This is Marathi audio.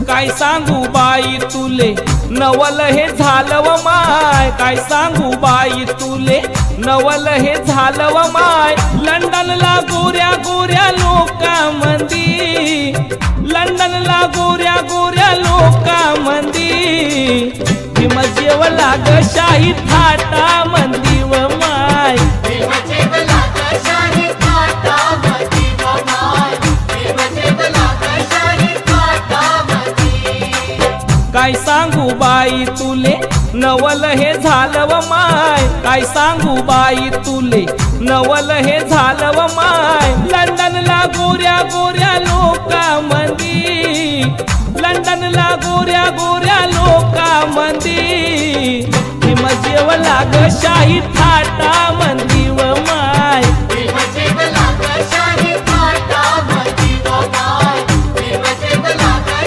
काय सांगू बाई तुले नवल हे झालं व माय, काय सांगू बाई तुले नवल हे झालं व माय। लंडनला गोऱ्या गोऱ्या लोकांमंदी, लंडनला गोऱ्या गोऱ्या लोकांमंदी भीम जेवला ग शाही थाटामंदी व माय। काय सांगू बाई तुले नवल हे झालं व माय, काय सांगू बाई तुले नवल हे झालं व माय। लंडनला गोऱ्या गोऱ्या लोकांमंदी, लंडनला गोऱ्या गोऱ्या लोकांमंदी भीम जेवला ग शाही थाटामंदी